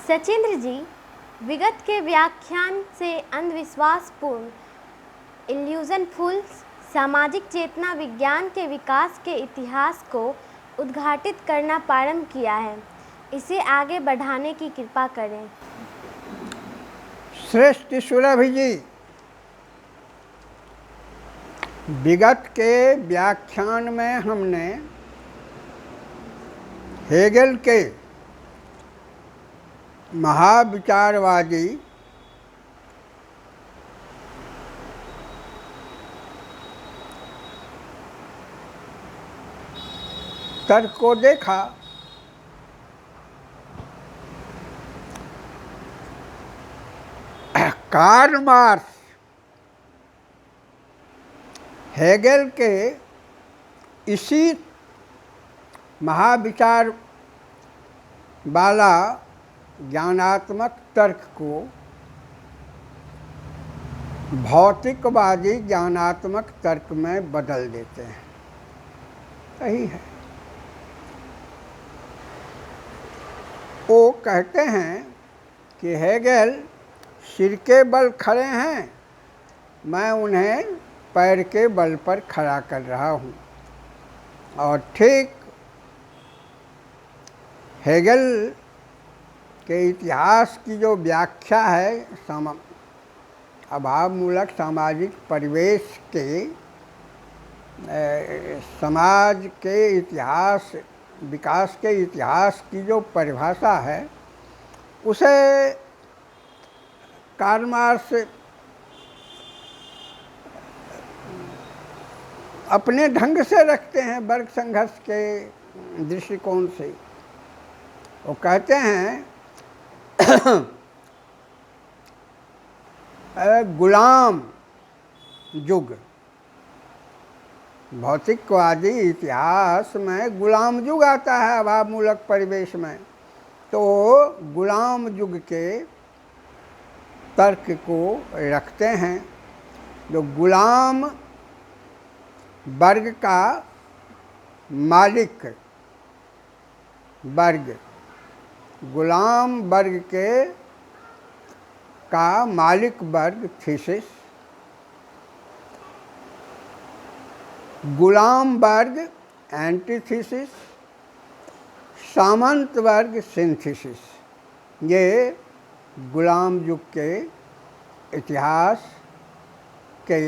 सचिंद्र जी, विगत के व्याख्यान से अंधविश्वासपूर्ण, इल्यूजनफुल सामाजिक चेतना विज्ञान के विकास के इतिहास को उद्घाटित करना प्रारंभ किया है। इसे आगे बढ़ाने की कृपा करें। श्रेष्ठ सुलभ जी, विगत के व्याख्यान में हमने हेगेल के महाविचारवादी तर्क को देखा। कार्ल मार्क्स हेगेल के इसी महाविचार वाला ज्ञानात्मक तर्क को भौतिकवादी ज्ञानात्मक तर्क में बदल देते हैं। सही है। वो कहते हैं कि हेगेल सिर के बल खड़े हैं, मैं उन्हें पैर के बल पर खड़ा कर रहा हूँ। और ठीक हेगेल के इतिहास की जो व्याख्या है अभावमूलक सामाजिक परिवेश के समाज के इतिहास विकास के इतिहास की जो परिभाषा है, उसे कार्ल मार्क्स अपने ढंग से रखते हैं वर्ग संघर्ष के दृष्टिकोण से। वो कहते हैं गुलाम युग, भौतिकवादी इतिहास में गुलाम युग आता है अभावमूलक परिवेश में। तो गुलाम युग के तर्क को रखते हैं। जो गुलाम वर्ग का मालिक वर्ग, गुलाम वर्ग का मालिक वर्ग थीसिस, गुलाम वर्ग एंटीथीसिस, सामंत वर्ग सिंथेसिस। ये गुलाम युग के इतिहास के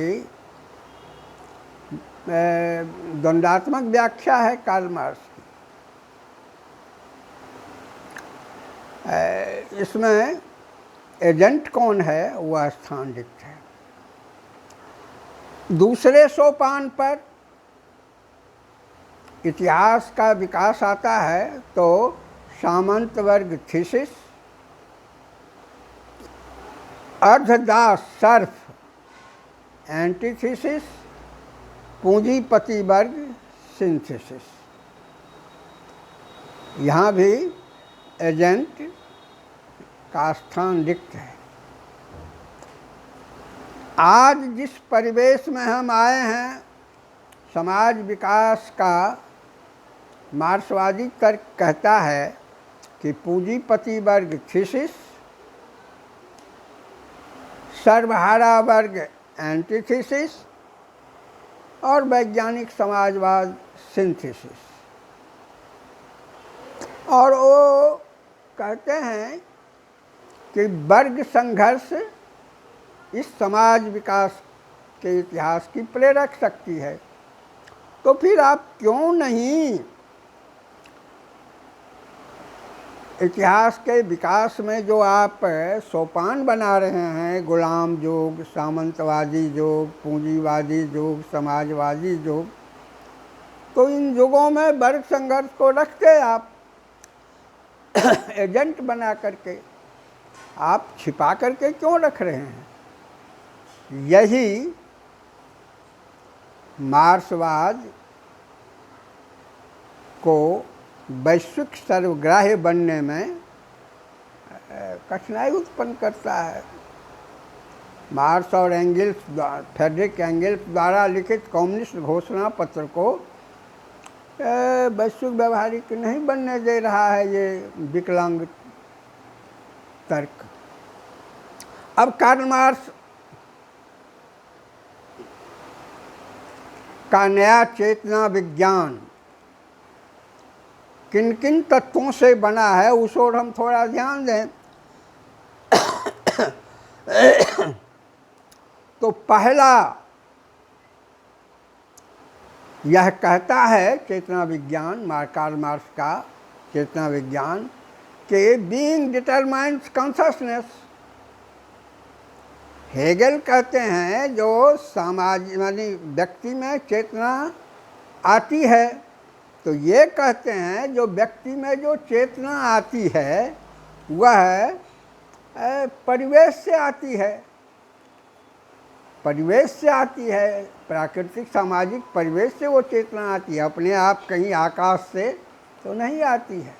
द्वंद्वात्मक व्याख्या है कार्ल मार्क्स की। इसमें एजेंट कौन है वह स्थान रिक्त है। दूसरे सोपान पर इतिहास का विकास आता है तो सामंत वर्ग थीसिस, अर्धदास सर्फ एंटीथीसिस, पूंजीपति वर्ग सिंथेसिस। यहाँ भी एजेंट का स्थान रिक्त है। आज जिस परिवेश में हम आए हैं, समाज विकास का मार्क्सवादी तर्क कहता है कि पूंजीपति वर्ग थीसिस, सर्वहारा वर्ग एंटीथीसिस और वैज्ञानिक समाजवाद सिंथेसिस। और वो कहते हैं कि वर्ग संघर्ष इस समाज विकास के इतिहास की प्रेरक शक्ति है। तो फिर आप क्यों नहीं इतिहास के विकास में जो आप सोपान बना रहे हैं, गुलाम युग, सामंतवादी युग, पूंजीवादी युग, समाजवादी युग, तो इन युगों में वर्ग संघर्ष को रखते आप एजेंट बना करके आप छिपा करके क्यों रख रहे हैं? यही मार्क्सवाद को वैश्विक सर्वग्राह्य बनने में कठिनाई उत्पन्न करता है। मार्क्स और एंगेल्स, फ्रेडरिक एंगेल्स द्वारा लिखित कम्युनिस्ट घोषणा पत्र को वैश्विक व्यवहारिक नहीं बनने दे रहा है ये विकलांग तर्क। अब कार्ल मार्क्स का नया चेतना विज्ञान किन किन तत्वों से बना है उस ओर हम थोड़ा ध्यान दें तो पहला यह कहता है चेतना विज्ञान, कार्ल मार्क्स का चेतना विज्ञान कि बीइंग डिटरमाइंस कॉन्शसनेस। हेगेल कहते हैं जो समाज यानी व्यक्ति में चेतना आती है, तो ये कहते हैं जो व्यक्ति में जो चेतना आती है वह परिवेश से आती है, परिवेश से आती है, प्राकृतिक सामाजिक परिवेश से वो चेतना आती है, अपने आप कहीं आकाश से तो नहीं आती है।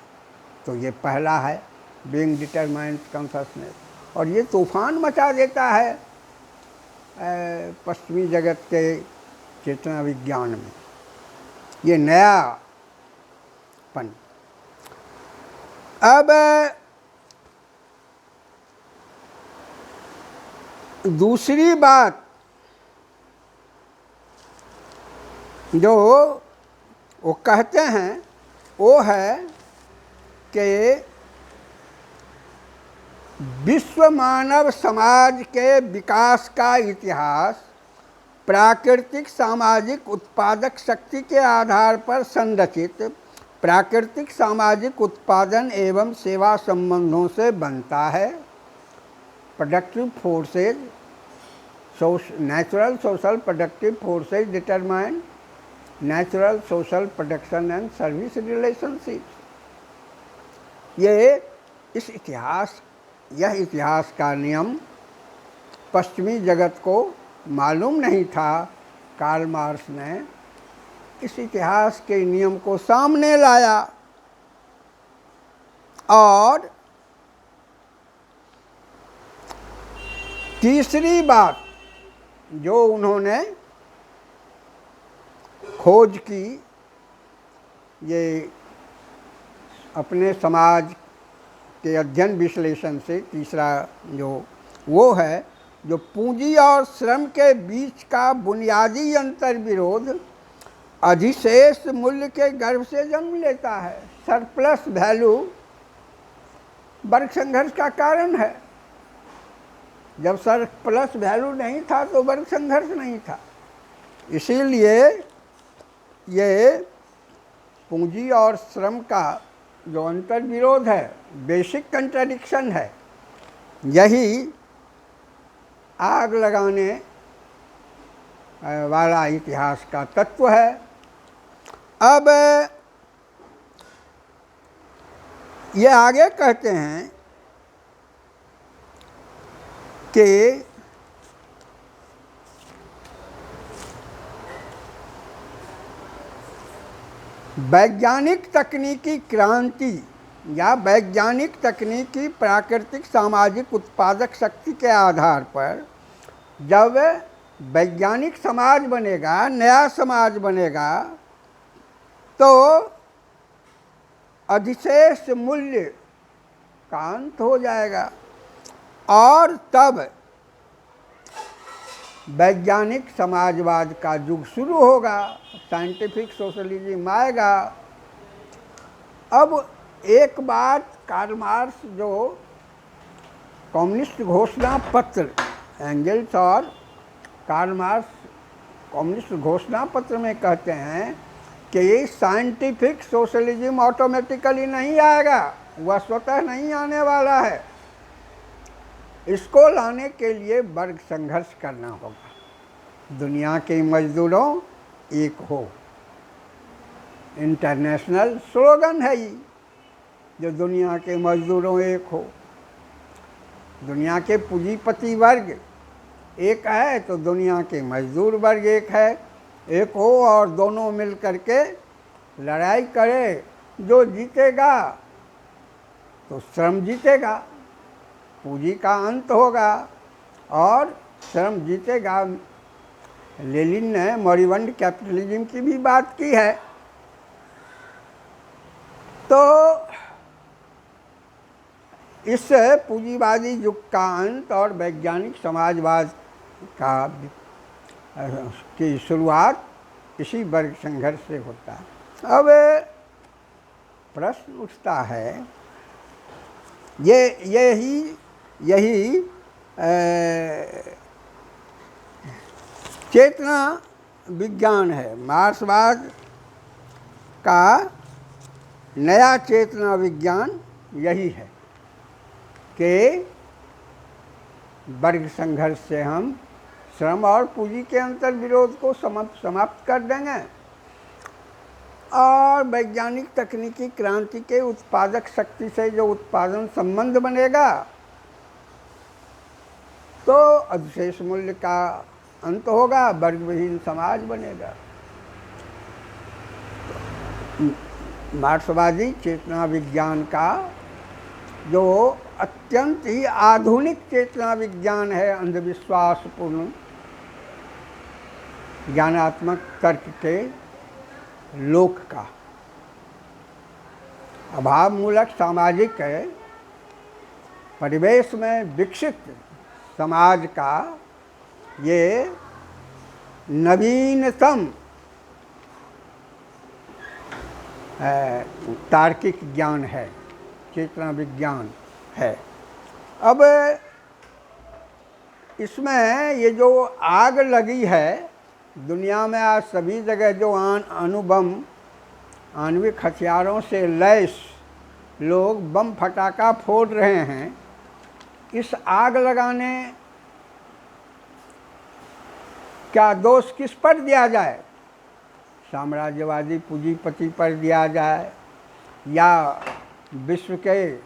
तो ये पहला है बीइंग डिटरमाइंड कॉन्शसनेस, और ये तूफान मचा देता है पश्चिमी जगत के चेतना विज्ञान में, ये नयापन। अब दूसरी बात जो वो कहते हैं वो है कि विश्व मानव समाज के विकास का इतिहास प्राकृतिक सामाजिक उत्पादक शक्ति के आधार पर संरचित प्राकृतिक सामाजिक उत्पादन एवं सेवा संबंधों से बनता है। Productive forces, natural social productive forces determine natural social production and service relationships. यह इतिहास का नियम पश्चिमी जगत को मालूम नहीं था। कार्ल मार्क्स ने इस इतिहास के नियम को सामने लाया और तीसरी बात जो उन्होंने खोज की, ये अपने समाज के अध्ययन विश्लेषण से तीसरा जो वो है जो पूंजी और श्रम के बीच का बुनियादी अंतर विरोध अधिशेष मूल्य के गर्भ से जन्म लेता है। सरप्लस वैल्यू वर्ग संघर्ष का कारण है। जब सरप्लस वैल्यू नहीं था तो वर्ग संघर्ष नहीं था। इसीलिए ये पूंजी और श्रम का जो अंतर विरोध है, बेसिक कंट्राडिक्शन है, यही आग लगाने वाला इतिहास का तत्व है। अब ये आगे कहते हैं कि वैज्ञानिक तकनीकी क्रांति या वैज्ञानिक तकनीकी प्राकृतिक सामाजिक उत्पादक शक्ति के आधार पर जब वैज्ञानिक समाज बनेगा, नया समाज बनेगा, तो अधिशेष मूल्य का अंत हो जाएगा और तब वैज्ञानिक समाजवाद का युग शुरू होगा, साइंटिफिक सोशलिज्म आएगा। अब एक बात कार्ल मार्क्स जो कम्युनिस्ट घोषणा पत्र, एंगेल्स और कार्ल मार्क्स कम्युनिस्ट घोषणा पत्र में कहते हैं कि साइंटिफिक सोशलिज्म ऑटोमेटिकली नहीं आएगा, वह स्वतः नहीं आने वाला है। इसको लाने के लिए वर्ग संघर्ष करना होगा। दुनिया के मजदूरों एक हो, इंटरनेशनल स्लोगन है ये, जो दुनिया के मजदूरों एक हो। दुनिया के पूंजीपति वर्ग एक है तो दुनिया के मजदूर वर्ग एक हो और दोनों मिल करके लड़ाई करे। जो जीतेगा तो श्रम जीतेगा, पूंजी का अंत होगा और श्रम जीतेगा। लेनिन ने मॉरिबंड कैपिटलिज्म की भी बात की है। तो इस पूंजीवादी युग का अंत और वैज्ञानिक समाजवाद का की शुरुआत इसी वर्ग संघर्ष से होता है। अब प्रश्न उठता है, यही चेतना विज्ञान है। मार्क्सवाद का नया चेतना विज्ञान यही है कि वर्ग संघर्ष से हम श्रम और पूंजी के अंतर विरोध को समाप्त कर देंगे और वैज्ञानिक तकनीकी क्रांति के उत्पादक शक्ति से जो उत्पादन संबंध बनेगा तो अधिशेष मूल्य का अंत होगा, वर्गविहीन समाज बनेगा। मार्क्सवादी चेतना विज्ञान का जो अत्यंत ही आधुनिक चेतना विज्ञान है, अंधविश्वासपूर्ण ज्ञानात्मक तर्क के लोक का, अभावमूलक सामाजिक परिवेश में विकसित समाज का ये नवीनतम तार्किक ज्ञान है, चेतना विज्ञान है। अब इसमें ये जो आग लगी है दुनिया में, आज सभी जगह जो अणुबम आणविक हथियारों से लैस लोग बम फटाका फोड़ रहे हैं, इस आग लगाने क्या दोष किस पर दिया जाए? साम्राज्यवादी पूंजीपति पर दिया जाए या विश्व के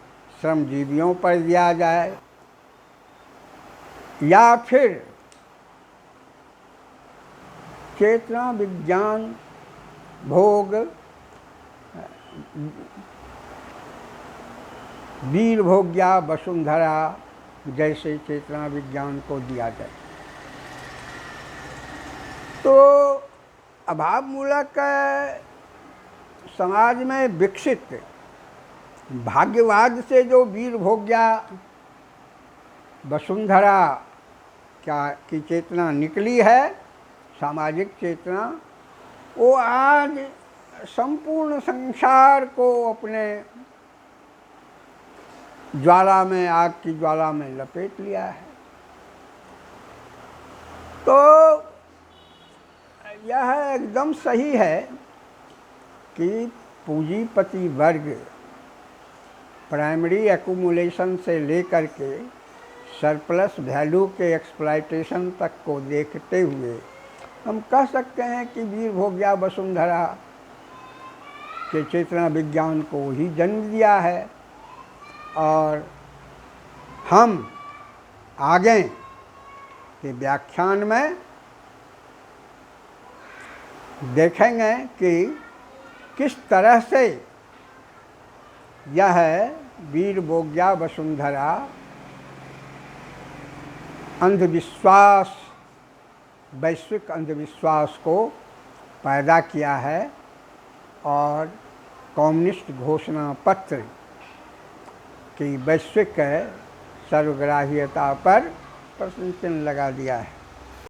श्रमजीवियों पर दिया जाए या फिर चेतना विज्ञान भोग वीर भोग्या वसुंधरा जैसे चेतना विज्ञान को दिया जाए? तो अभावमूलक समाज में विकसित भाग्यवाद से जो वीर भोग्या वसुंधरा क्या की चेतना निकली है, सामाजिक चेतना, वो आज संपूर्ण संसार को अपने ज्वाला में, आग की ज्वाला में लपेट लिया है। तो यह एकदम सही है कि पूंजीपति वर्ग प्राइमरी एक्यूमुलेशन से लेकर के सरप्लस वैल्यू के एक्सप्लॉयटेशन तक को देखते हुए हम कह सकते हैं कि वीर भोग्या वसुंधरा के चेतना विज्ञान को ही जन्म दिया है। और हम आगे के व्याख्यान में देखेंगे कि किस तरह से यह वीर भोग्या वसुंधरा अंधविश्वास, वैश्विक अंधविश्वास को पैदा किया है और कम्युनिस्ट घोषणा पत्र की वैश्विक सर्वग्राह्यता पर प्रश्न चिन्ह लगा दिया है।